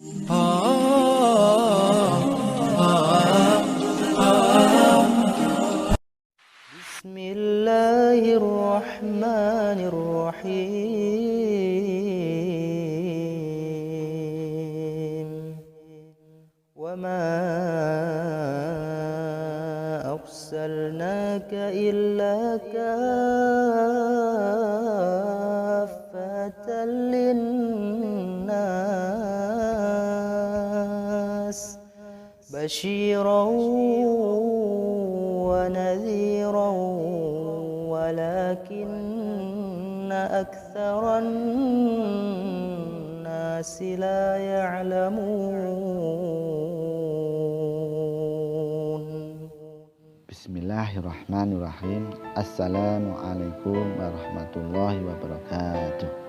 Bismillahirrahmanirrahim. Wa ma arsalnaka illa kaffatan linnas basyiran wa nadhiran walakinna aktsaran nasi la ya'lamun. Bismillahirrahmanirrahim. Assalamualaikum warahmatullahi wabarakatuh.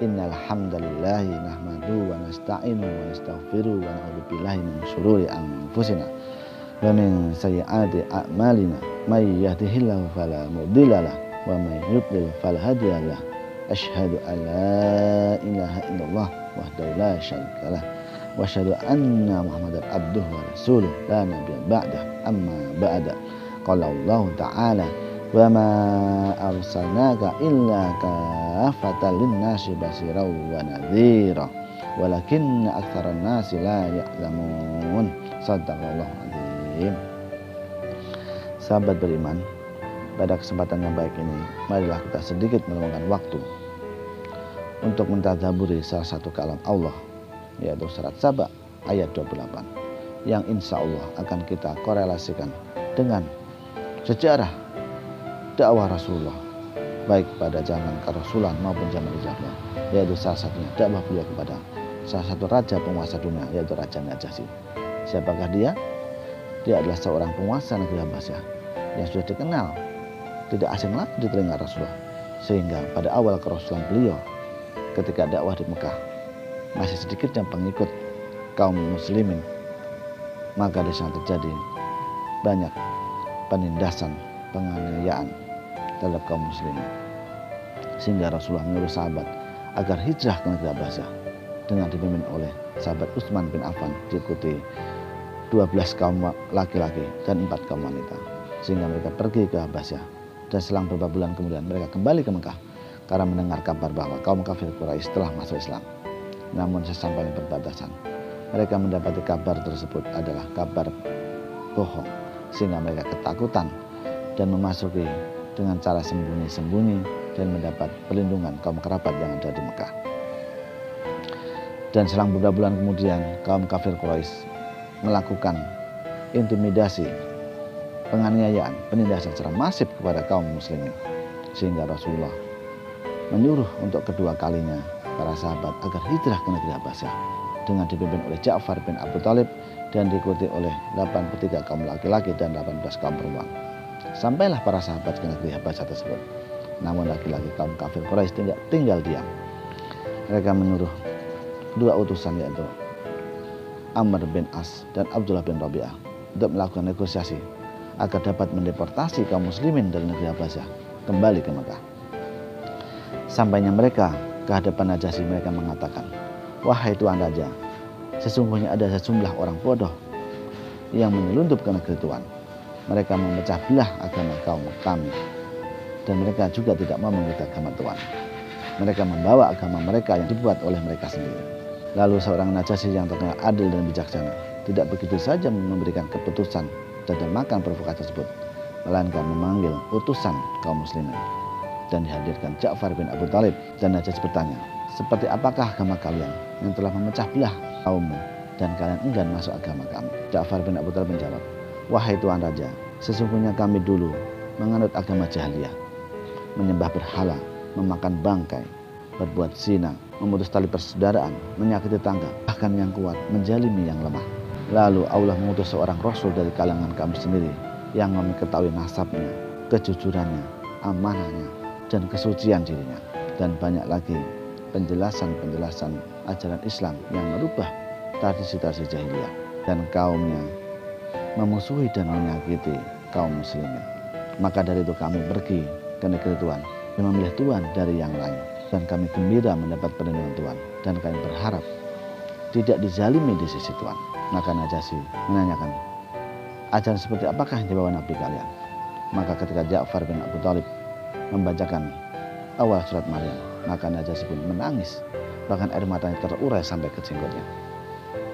Innal hamdalillah nahmaduhu wa nasta'inuhu wa nastaghfiruhu wa na'udzu billahi min syururi anfusina wa min sayyiati a'malina. May yahdihillahu fala mudilla lahu wa may yudlil fala hadiya lahu. Asyhadu an la ilaha illallah wahdahu la syarika lahu wa asyhadu anna Muhammadan abduhu wa rasuluh la nabiyya ba'dahu. Amma ba'da. Qala Allah ta'ala wa ma arsalnaka illa kaffatan linnasi basyiran wa nadhira walakinna aktsaran nasi la ya'lamun. Shadaqallahu azim. Sahabat beriman, pada kesempatan yang baik ini marilah kita sedikit meluangkan waktu untuk mentadaburi salah satu kalam Allah, yaitu surat Saba ayat 28, yang insya Allah akan kita korelasikan dengan sejarah dakwah Rasulullah baik pada zaman kerasulan maupun zaman hijrah, yaitu salah satunya dakwah beliau kepada salah satu raja penguasa dunia, yaitu Raja Najasyi. Siapakah dia? Dia adalah seorang penguasa negeri Habasyah yang sudah dikenal tidak asing lagi di telinga Rasulullah, sehingga pada awal kerasulan beliau ketika dakwah di Mekah masih sedikitnya pengikut kaum muslimin, maka di sana terjadi banyak penindasan, penganiayaan terhadap kaum muslimin, sehingga Rasulullah menyuruh sahabat agar hijrah ke negeri Habasyah dengan dipimpin oleh sahabat Utsman bin Affan, diikuti 12 kaum laki-laki dan 4 kaum wanita, sehingga mereka pergi ke Habasyah. Dan selang beberapa bulan kemudian mereka kembali ke Mekah karena mendengar kabar bahwa kaum kafir Quraisy telah masuk Islam. Namun sesampai di perbatasan, mereka mendapati kabar tersebut adalah kabar bohong, sehingga mereka ketakutan dan memasuki dengan cara sembunyi-sembunyi dan mendapat perlindungan kaum kerabat yang ada di Mekah. Dan selang beberapa bulan kemudian kaum kafir Quraisy melakukan intimidasi, penganiayaan, penindasan secara masif kepada kaum muslimin, sehingga Rasulullah menyuruh untuk kedua kalinya para sahabat agar hijrah ke negeri Habasyah dengan dipimpin oleh Ja'far bin Abu Thalib dan diikuti oleh 83 kaum laki-laki dan 18 kaum perempuan. Sampailah para sahabat ke negeri Habasyah tersebut. Namun laki-laki kaum kafir Quraisy tinggal diam. Mereka menyuruh 2 utusan, yaitu Amr bin As dan Abdullah bin Rabi'ah, untuk melakukan negosiasi agar dapat mendeportasi kaum muslimin dari negeri Habasyah kembali ke Mekah. Sampainya mereka ke hadapan Najasyi, mereka mengatakan, "Wahai Tuan Raja, sesungguhnya ada sejumlah orang bodoh yang menyelundup ke negeri Tuan. Mereka memecah belah agama kaum kami, dan mereka juga tidak mau mengikuti agama Tuan. Mereka membawa agama mereka yang dibuat oleh mereka sendiri." Lalu seorang Najasyi yang terkenal adil dan bijaksana tidak begitu saja memberikan keputusan dan makan provokasi tersebut, melainkan memanggil utusan kaum muslimin dan dihadirkan Ja'far bin Abu Thalib. Dan Najasyi bertanya, "Seperti apakah agama kalian yang telah memecah belah kaummu dan kalian enggan masuk agama kami?" Ja'far bin Abu Thalib menjawab, "Wahai Tuan Raja, sesungguhnya kami dulu menganut agama jahiliyah, menyembah berhala, memakan bangkai, berbuat zina, memutus tali persaudaraan, menyakiti tetangga, bahkan yang kuat menjalimi yang lemah. Lalu Allah mengutus seorang Rasul dari kalangan kami sendiri yang kami ketahui nasabnya, kejujurannya, amanahnya, dan kesucian dirinya. Dan banyak lagi penjelasan-penjelasan ajaran Islam yang merubah tradisi-tradisi jahiliyah. Dan kaumnya memusuhi dan menyakiti kaum muslimin. Maka dari itu kami pergi ke negeri Tuhan dan memilih Tuhan dari yang lain. Dan kami gembira mendapat perlindungan Tuhan. Dan kami berharap tidak dizalimi di sisi Tuhan. Maka Najasyi menanyakan, ajaran seperti apakah yang dibawa Nabi kalian? Maka ketika Ja'far bin Abu Thalib membacakan awal surat Maryam, maka Najasyi pun menangis, bahkan air matanya terurai sampai ke jenggotnya.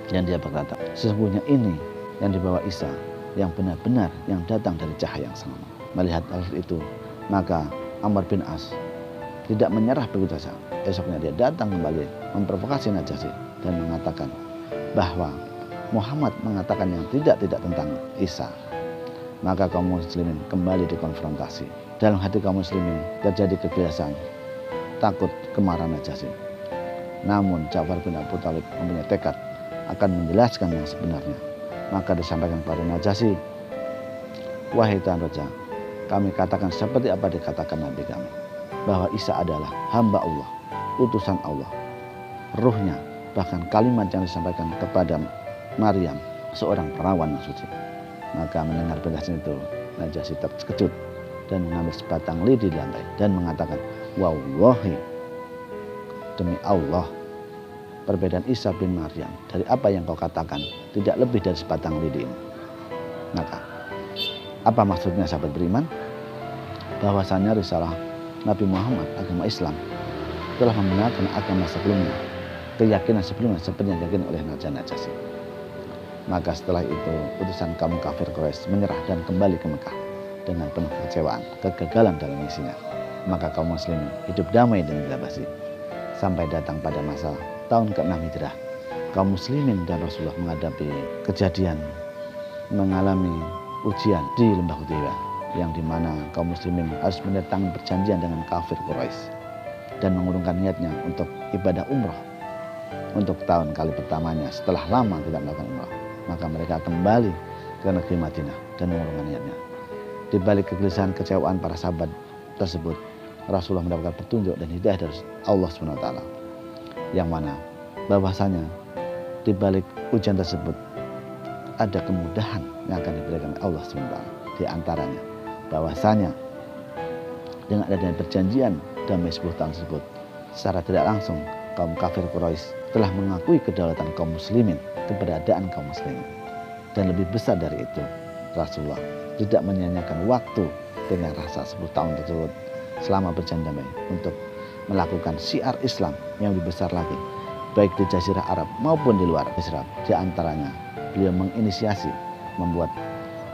Dan dia berkata, sesungguhnya ini yang dibawa Isa, yang benar-benar yang datang dari cahaya yang sama. Melihat hal itu, maka Amr bin As tidak menyerah begitu saja. Esoknya dia datang kembali memprovokasi Najasyi dan mengatakan bahwa Muhammad mengatakan yang tidak tentang Isa. Maka kaum muslimin kembali dikonfrontasi. Dalam hati kaum muslimin terjadi kegelisahan, takut kemarahan Najasyi. Namun Ja'far bin Abu Thalib mempunyai tekad akan menjelaskan yang sebenarnya. Maka disampaikan kepada Najasyi, wahai Tuan Raja, kami katakan seperti apa dikatakan Nabi kami, bahwa Isa adalah hamba Allah, utusan Allah, ruhnya, bahkan kalimat yang disampaikan kepada Maryam, seorang perawan yang suci. Maka mendengar penjelasan itu, Najasyi terkejut dan mengambil sebatang lidi di lantai dan mengatakan, wallahi, demi Allah, perbedaan Isa bin Maryam dari apa yang kau katakan tidak lebih dari sebatang lidi ini. Maka apa maksudnya sahabat beriman? Bahwasanya risalah Nabi Muhammad, agama Islam, telah membenarkan agama sebelumnya, keyakinan sebelumnya seperti yang diyakinkan oleh Najasyi. Maka setelah itu utusan kaum kafir Quraisy menyerah dan kembali ke Mekah dengan penuh kekecewaan, kegagalan dalam misinya. Maka kaum muslimin hidup damai dengan Najasyi sampai datang pada masa tahun ke-6 Hijrah. Kaum muslimin dan Rasulullah menghadapi kejadian mengalami ujian di lembah Hudaybiyah, yang dimana kaum muslimin harus menandatangani perjanjian dengan kafir Quraisy dan mengurungkan niatnya untuk ibadah umrah untuk tahun kali pertamanya setelah lama tidak melakukan umrah. Maka mereka kembali ke negeri Madinah dan mengurungkan niatnya. Di balik kegelisahan kecewaan para sahabat tersebut, Rasulullah mendapatkan petunjuk dan hidayah dari Allah SWT, yang mana bahwasanya di balik ujian tersebut ada kemudahan yang akan diberikan oleh Allah SWT. Di antaranya bahwasanya dengan adanya perjanjian damai 10 tahun tersebut, secara tidak langsung kaum kafir Quraisy telah mengakui kedaulatan kaum muslimin, keberadaan kaum muslimin. Dan lebih besar dari itu, Rasulullah tidak menyanyiakan waktu dengan rasa 10 tahun tersebut selama perjanjian damai untuk melakukan syiar Islam yang lebih besar lagi, baik di Jazirah Arab maupun di luar Jazirah. Di antaranya beliau menginisiasi membuat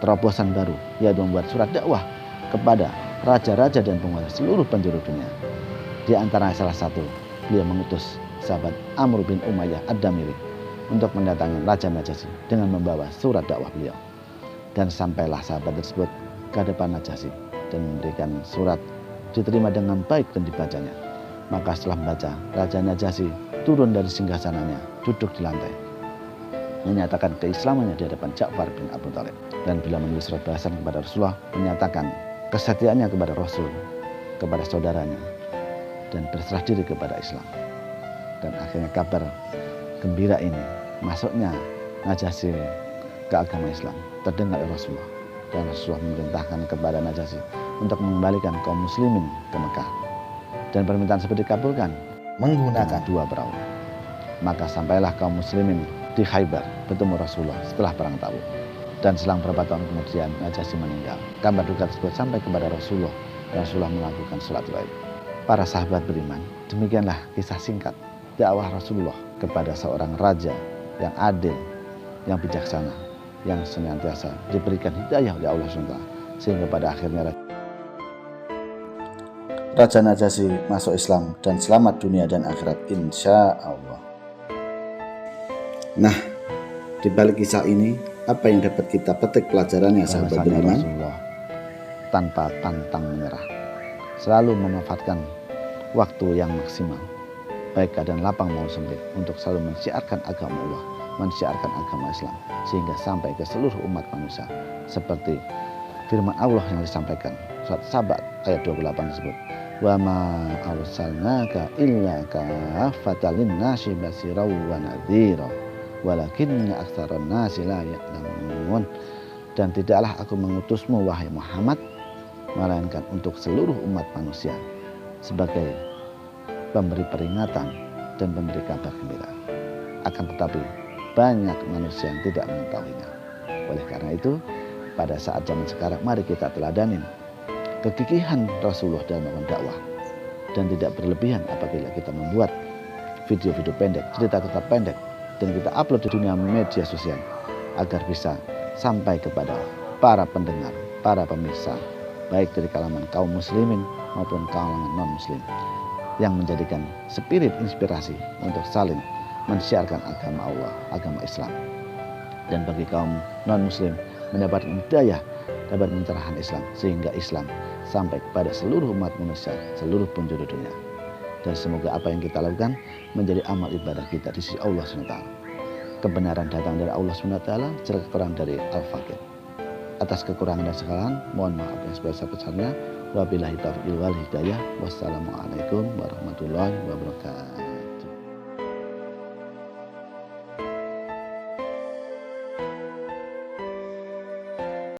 terobosan baru, yaitu membuat surat dakwah kepada raja-raja dan penguasa seluruh penjuru dunia. Di antaranya salah satu, beliau mengutus sahabat Amr bin Umayyah Ad-Damiri untuk mendatangi Raja Najasyi dengan membawa surat dakwah beliau. Dan sampailah sahabat tersebut ke hadapan Najasyi dan memberikan surat, diterima dengan baik dan dibacanya. Maka setelah membaca, Raja Najasyi turun dari singgasananya, duduk di lantai, menyatakan keislamannya di hadapan Ja'far bin Abu Thalib. Dan bila menulis surat balasan kepada Rasulullah, menyatakan kesetiaannya kepada Rasul, kepada saudaranya, dan berserah diri kepada Islam. Dan akhirnya kabar gembira ini, masuknya Najasyi ke agama Islam, terdengar oleh Rasulullah. Dan Rasulullah memerintahkan kepada Najasyi untuk mengembalikan kaum muslimin ke Mekah. Dan permintaan tersebut dikabulkan menggunakan 2 perahu. Maka sampailah kaum muslimin di Khaybar bertemu Rasulullah setelah perang Tabuk. Dan selang beberapa tahun kemudian Najasyi meninggal. Kabar duka tersebut sampai kepada Rasulullah, dan Rasulullah melakukan sholat gaib. Para sahabat beriman, demikianlah kisah singkat dakwah Rasulullah kepada seorang raja yang adil, yang bijaksana, yang senantiasa diberikan hidayah oleh Allah SWT, sehingga pada akhirnya Raja Najasyi masuk Islam dan selamat dunia dan akhirat, insya Allah. Nah, di balik kisah ini, apa yang dapat kita petik pelajarannya sahabat beriman? Rasulullah tanpa pantang menyerah selalu memanfaatkan waktu yang maksimal, baik keadaan lapang maupun sempit, untuk selalu mensiarkan agama Allah, mensiarkan agama Islam, sehingga sampai ke seluruh umat manusia. Seperti firman Allah yang disampaikan surat Sabat ayat 28 tersebut, wa ma arsalnaka illa kaffatan linnasi basyira wa nadhira walakinna aktsaran nasi la ya'lamun. Dan tidaklah aku mengutusmu wahai Muhammad melainkan untuk seluruh umat manusia sebagai pemberi peringatan dan pemberi kabar gembira. akan tetapi banyak manusia yang tidak mengetahuinya. Oleh karena itu, pada saat zaman sekarang mari kita teladanin kegigihan Rasulullah dalam melakukan dakwah, dan tidak berlebihan apabila kita membuat video-video pendek, cerita-cerita pendek, dan kita upload di dunia media sosial agar bisa sampai kepada para pendengar, para pemirsa, baik dari kalangan kaum muslimin maupun kalangan non-muslim, yang menjadikan spirit inspirasi untuk saling mensiarkan agama Allah, agama Islam. Dan bagi kaum non-muslim mendapatkan hidayah, dapat mencerahan Islam, sehingga Islam sampai kepada seluruh umat manusia, seluruh penjuru dunia. Dan semoga apa yang kita lakukan menjadi amal ibadah kita di sisi Allah SWT. Kebenaran datang dari Allah SWT, jelek kekurangan dari Al-Fakir. Atas kekurangan dan kesalahan, mohon maaf yang sebesar-besarnya. Wabillahi taufiq wal hidayah. Wassalamualaikum warahmatullahi wabarakatuh.